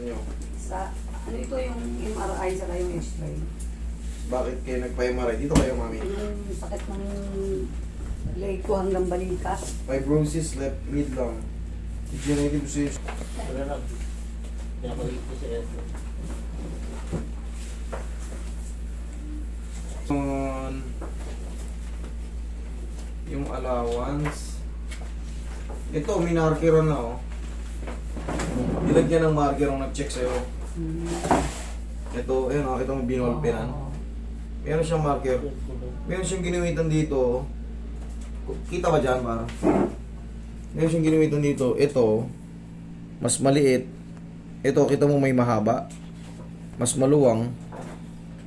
nyo? Sa, ano ito yung MRI sa yung X-ray? Bakit kayo nagpa-MRI? Dito kayo, mami. Yung sakit ng leg ko hanggang balikat. Fibrosis, left mid lang. Degenerative disease. Wala lang. Kaya ko ito sa airport. Yung allowance. Ito, minarkeran na, oh. Nilagyan ng marker ang nag-check sa'yo. Ito, ayun, nakita mo binolpenan. Meron siyang marker. Meron siyang ginuwitan dito. Kita ba dyan, para? Meron siyang ginuwitan dito. Ito, mas maliit. Ito, kita mo may mahaba. Mas maluwang.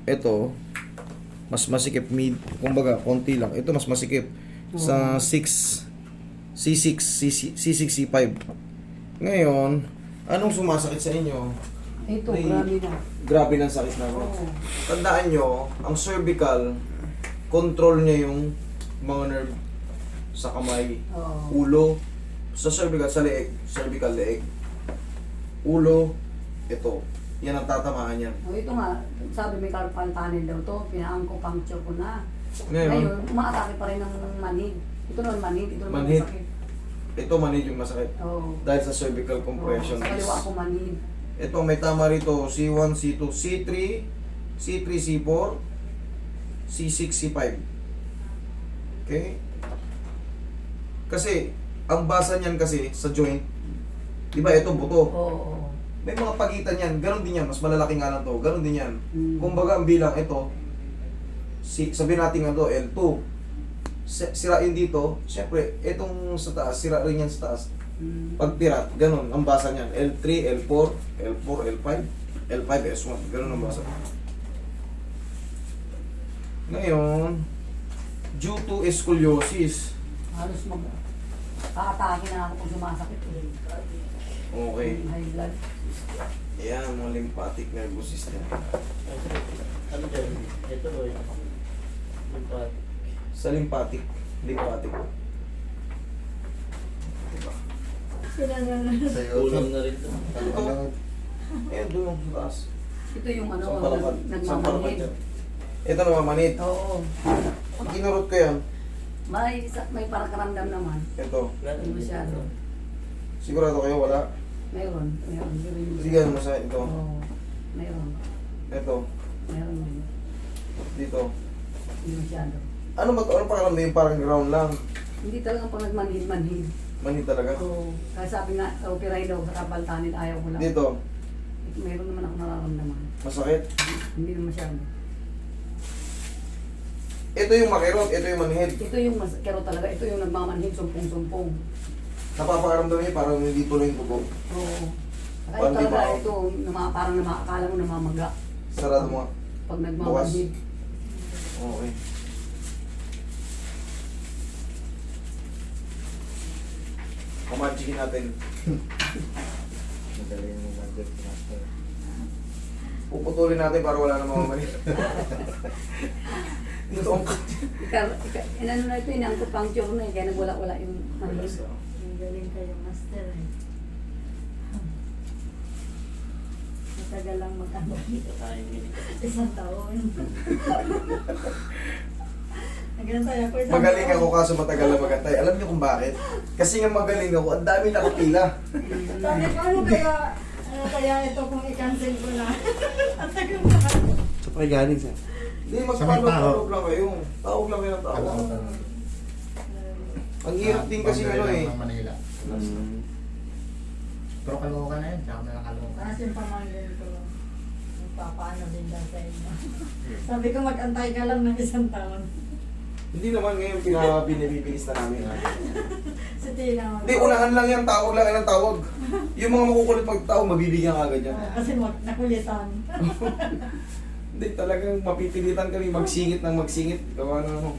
Ito, mas masikip mid. Kumbaga, konti lang. Ito, mas masikip. Sa 6, C6, C6, C5. Ngayon, anong sumasakit sa inyo? Ito, Ay, grabe na. Grabe ng sakit na ako. Oo. Tandaan nyo, ang cervical, control niya yung mga nerve sa kamay, Oo. ulo, sa cervical, sa leeg, cervical leeg, ulo, ito. Yan ang tatamaan yan. O, ito nga, sabi may carpal tunnel daw to, pina-acupuncture ko na. Ngayon, Ngayon, umaatake pa rin ng manhid. Ito naman manhid, ito naman Manhid. masakit. ito manid yung masakit. Oo. Dahil sa cervical compression. Sa kaliwa ko manhid. Ito, may tama rito, C1, C2, C3, C3, C4, C6, C5. Okay? Kasi, ang basa niyan kasi sa joint, di ba ito buto? Oo. May mga pagitan yan, ganun din yan, mas malalaki nga lang to, ganun din yan. Mm. Kumbaga, ang bilang ito, sabihin natin nga to, L2. Sirain dito, syempre, itong sa taas, sira rin yan sa taas. Pag tirat, ganun ang basa niyan. L3, L4, L4, L5, L5, S1. Ganun ang basa. Ngayon, due to scoliosis. Halos aatake na ako pag sumasakit. Okay. High blood. Ayan, mga lymphatic nervous system. Ano dyan? Ito o yun. Yung pa. Sa lymphatic. Lymphatic. Diba? Kulang na rin ito. Ito. Ayan, doon yung sa taas. Ito yung ano, Isang palapad. Isang palapad nagmamanhid. dyan. Ito namamanit. Oo. Pag kinurot ko yan, May parakaramdam naman. ito. Hindi masyado. Sigurado kayo wala. Mayroon. Mayroon. Sige, ano sa ito. Oo. Mayroon. Ito. Mayroon din. Dito. Hindi masyado. Ano pakiramdam yung parang ground lang? Hindi talaga pag nagmanhid-manhid. Manid talaga. Oo. Kaya sabi nga, operahin daw sa carpal tunnel, ayaw ko lang. Dito. Mayroon naman ako nararamdaman. Masakit. Hindi na masyado. Ito yung makirot, ito yung manhid. Ito yung kero talaga. Ito yung nagmamanhid, sumpong-sumpong. Napapakaramdam niyo parang hindi tuloy yung bugo. Oo. Kaya Parang di talaga ba- ito, parang akala mo namamaga. Sarado mo. Pag nagmamanhid. Okay. Pamagikin natin. Madali yung magic master. Puputulin natin para wala na mga manhid. Dito ang Inano na ito, inacupuncture na eh, kaya nagwala-wala yung manhid. Ang galing kayo, master eh. Matagal lang mag-ano. Ito tayo ganito. Isang taon. Nagantay ako isang Magaling taon. ako kaso matagal na magantay. Alam niyo kung bakit? Kasi nga magaling ako, ang dami nakapila. Sabi ko, ano kaya ito kung i-cancel ko na? Ang tagal na. Sa pa galing siya. Hindi, Sa may tao. magpapalog lang kayo. Tawag lang kayo ng tao. Ang hirap din kasi ano eh. Manila. Pero Caloocan na yun, tsaka may Caloocan. Tapos yung pamangkin ko, magpapaano din daw sa inyo. Sabi ko, mag-antay ka lang ng isang taon. Hindi naman ngayon binibibilis na namin. Si Tina. Hindi, unahan lang yan, tawag lang yan ang tawag. Yung mga makukulit pag-tawag, mabibigyan ka agad yan. Kasi nakulitan. Hindi, talagang mapipilitan kami magsingit ng magsingit. Gawa na ano.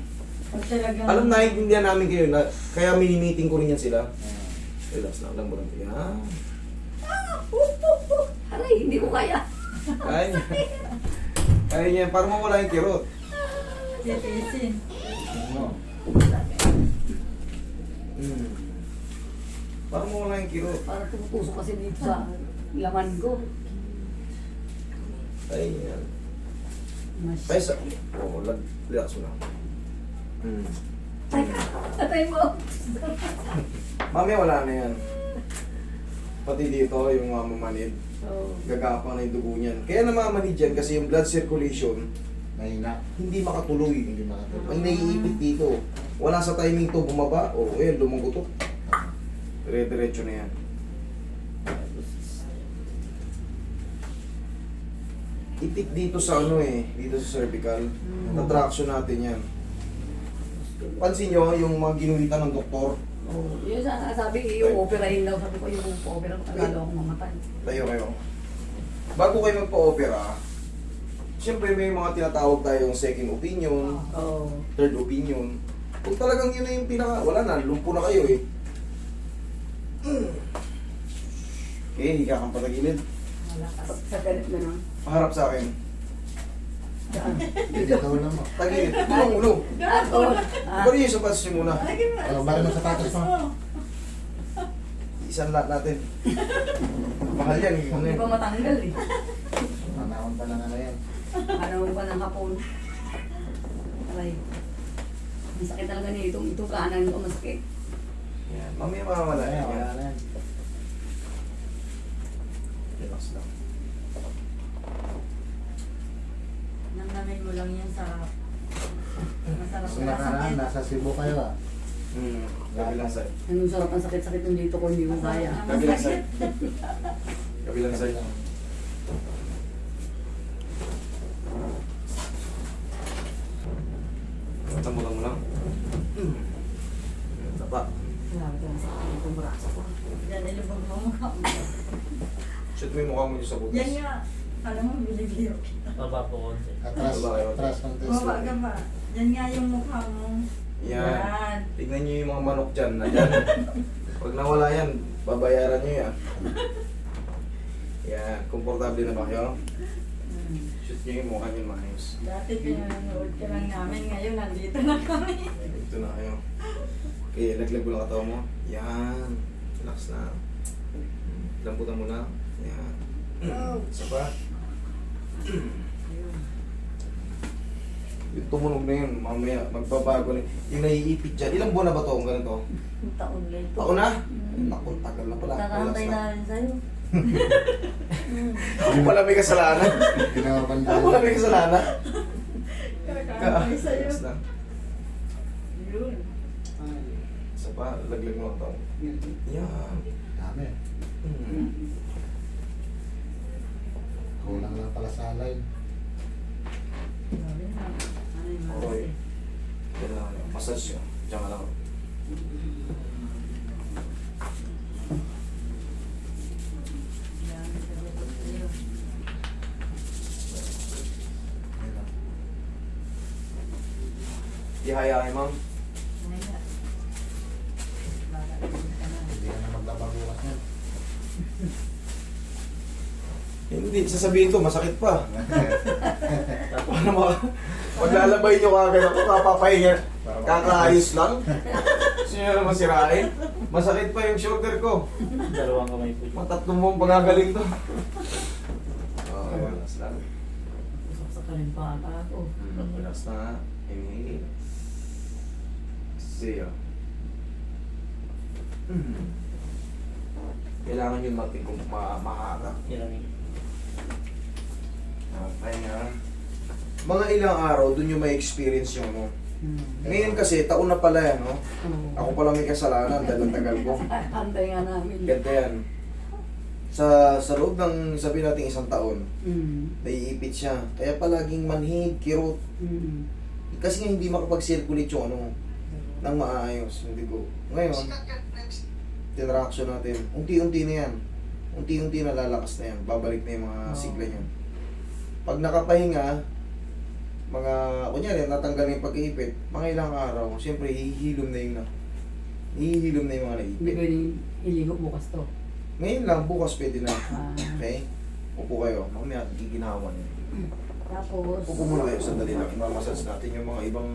Pag talagang... Alam, naiintindihan namin kayo, na, kaya mini-meeting ko rin yan sila. Relax lang, lang mo lang. Yan. Aray, hindi ko kaya. Kaya niya. Kaya niya, para mawala yung kirot. Titiisin. Para mawala yung kirot. Para tumutusok kasi dito sa laman ko. Ayan. Mas. Ay, sa... Oo, relax mo lang. Atay mo. Mamaya wala na yan. Pati dito, yung mga mamanid. So, Gagapang na yung dugo niyan. Kaya namamanid yan kasi yung blood circulation, Mahina. hindi makatuloy. Hindi makatuloy. May naiipit dito. Wala sa timing to bumaba. O, ayan, lumugutok. Dire-diretso na yan. Itik dito sa ano eh, dito sa cervical. Traction natin yan. Pansin nyo, yung mga ginulitan ng doktor, oh, yun sabi, yung operahin daw. Sabi ko, yung opera ko, lalo akong mamatay. tayo kayo. Bago kayo magpa-opera, siyempre may mga tinatawag tayong second opinion, Oo. third opinion. Kung talagang yun na yung pinaka, wala na, lumpo na kayo eh. Okay, higa kang patagilid. Malakas. Sa ganit na nun. Paharap sa akin. Saan? Dito lang mo. Tagilid. Ito ang ulo. Ako. Bari yung sapatos niyo muna. Lagi mo. Oh, baka ng sapatos mo. Isang lahat natin. Mahal yan. Ano Hindi yan? pa matanggal eh. Manahon pa lang ano yan. Ano pa ng hapon. Aray. Masakit talaga nito. Ito kanan ko masakit. Yan. Mamaya mawawala Wala yan. wala na yan. Relax lang. Namnamay mo lang yan sa masarap Kasi na nakaraan, sakit. nasa Cebu kayo ah. Kabilang side. Anong sarap ang sakit-sakit ng dito ko, hindi ko kaya. Kabilang side. Kabilang side. Tambutang mo lang. Tapa. Grabe ka ang sakit ng braso ko. Yan, ilubog mo mukha mo. Shoot mo yung mukha mo dyan sa butas. Yan nga. Alam mo, bilibliro kita. Baba po konti. Atras, Wala kayo. atras ng test. Baba ka ba? Yan nga yung mukha mo. Yan. Tignan nyo yung mga manok dyan. Ayan. Pag nawala yan, babayaran nyo yan. Yan. Komportable na ba kayo? Shoot nyo yung mukha nyo maayos. Dati pinanonood ka lang namin. Ngayon, nandito na kami. Ito na kayo. Okay, laglag mo lang katawa mo. Yan. Relax na. Lambutan mo na. Yan. Isa pa. Yung tumunog na yun, mamaya magbabago na. Yung naiipit dyan. Ilang buwan na ba ito kung ganito? Taon na ito. Ako na? Naku, tagal na pala. Nakakantay Relax na rin sa'yo. Ako pala may kasalanan. Ginawabanda. Ako pala may kasalanan. Kakantay sa'yo. Relax na. Yun. Isa pa, laglag mo lang ito. Yan. Dami. Kulang lang pala sa line. Grabe na. Ano yung Okay. malas Yan lang. Massage yun. Diyan ka lang. Yan, sabi ko sa'yo. Ayun lang. Ihaya kay ma'am. Ngayon. Bakit ka na? Hindi ka na maglabang bukas yan. Hindi, sasabihin ko, masakit pa. Paano mo? Paglalabay nyo kagad ako, kapapahinga. Kakaayos lang. Gusto nyo naman sirain? Masakit pa yung shoulder ko. Dalawang kamay po. Matatlong mong pagagaling to. Okay, relax lang. Usap sa kalimpata ako. Relax na. Inhale. See ya. Kailangan yun matin kung maharap. Ilang Pahinga. Mga ilang araw, dun yung may experience yung ano. Ngayon kasi, taon na pala yan, no? Ako pala may kasalanan dahil ang tagal ko. Antay nga namin. Ganito yan. Sa loob ng, sabihin natin isang taon, naiipit siya. Kaya palaging manhid, kirot. Kasi nga hindi makapag-circulate yung ano, nang maayos, yung digo. Ngayon, interaction natin, unti-unti na yan. Unti-unti na lalakas na yan. Babalik na yung mga sigla niyan. Pag nakapahinga, mga, kunyari, natanggal na yung pag-iipit, mga ilang araw, siyempre, hihilom na yung mga Hindi naipit. pwedeng iligo bukas to. Ngayon lang, bukas pwede na. Ah. Okay? Upo kayo. Mamaya, giginawan niyo. Tapos, Upo muna kayo, sandali lang. Imamassage natin yung mga ibang...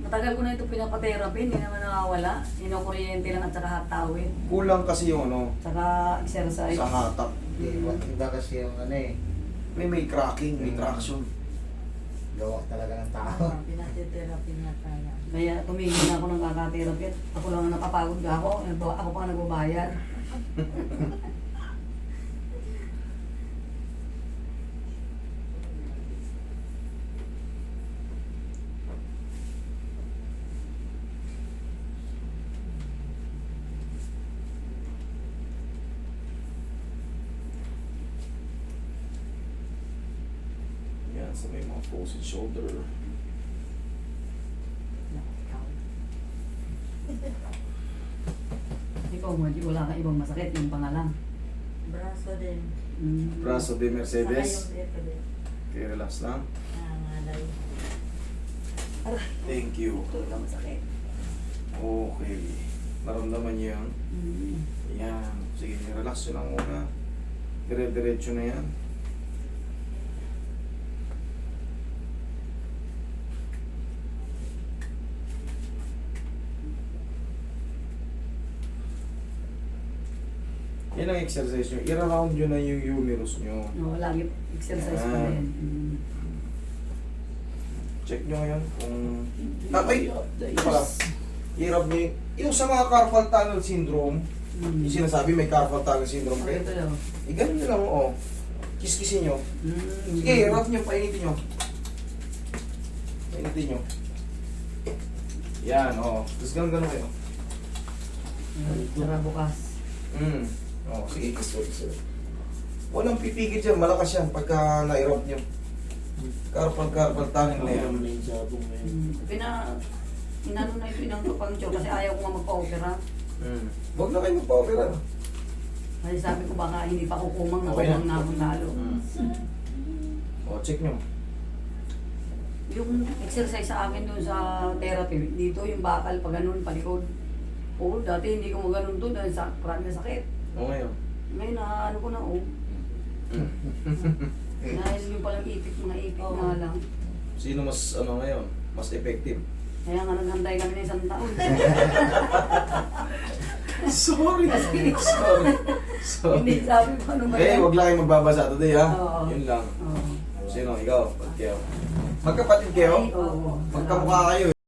matagal ko na ito pinapatherapy, hindi naman nakawala. Inokuryente lang at saka hatawin. Kulang kasi yung ano, Saka exercise. sa hatak. Iba kasi yung ano eh. May cracking, may traction. Gawa talaga ng tao. Pinatitherapy niya kaya. Kaya tumigil na ako ng kaka-therapy. Ako lang ang napapagod ka ako. Ako pa nagbabayad. Yan, sa may mga faucet shoulder. Ikaw mo, wala kang ibang masakit. Yung pangalang. Braso din. Braso de Saka Mercedes. yung dito din. Okay, relax lang. Nangalay. Thank you. Ito lang masakit. Okay. Naramdaman niyo yan? Mm. Yan. Sige, relax yun lang muna. Dire-diretso na yan. Yan ang exercise nyo. I-round nyo na yung humerus nyo. No, lagi exercise ko Yan. din. Check nyo ngayon kung... Tatay! Ito pala. I-rub nyo yung sa mga carpal tunnel syndrome, yung sinasabi may carpal tunnel syndrome kayo. Ito lang. Ganun nyo lang, oh. Kiskisin nyo. Sige, rub nyo, painitin nyo. Painitin nyo. Yan, oh. Tapos ganun kayo. Tara bukas. Oh, sige, kiss. Walang pipigil dyan, malakas yan pagka na-rub nyo. Carpal tunnel na yan. Naman na yung sabong na yun. Inano na ito ng pang-chore kasi ayaw ko nga magpa-opera. Huwag na kayo magpa-opera. Kasi sabi ko baka hindi pa kukumang, Okay na. nakumang na ako lalo. Oh, check nyo. Yung exercise sa akin doon sa therapy, dito yung bakal pa ganun, palikod. Oo, dati hindi ko maganon doon dahil sa marami na sakit. O ngayon. Ngayon na ano ko na, oh. Dahil yung palang ipit, mga ipit na lang. Sino mas, ano ngayon? Mas effective? Kaya nga naghantay kami ng isang taon. Sorry. Hindi sabi ko ano ba Eh, wag lang kayo magbabasa today, ha? Oo. Yun lang. Oo. Sino? Ikaw? Pag kayo. Magkapatid kayo? Ay, oo. Magkamukha kayo,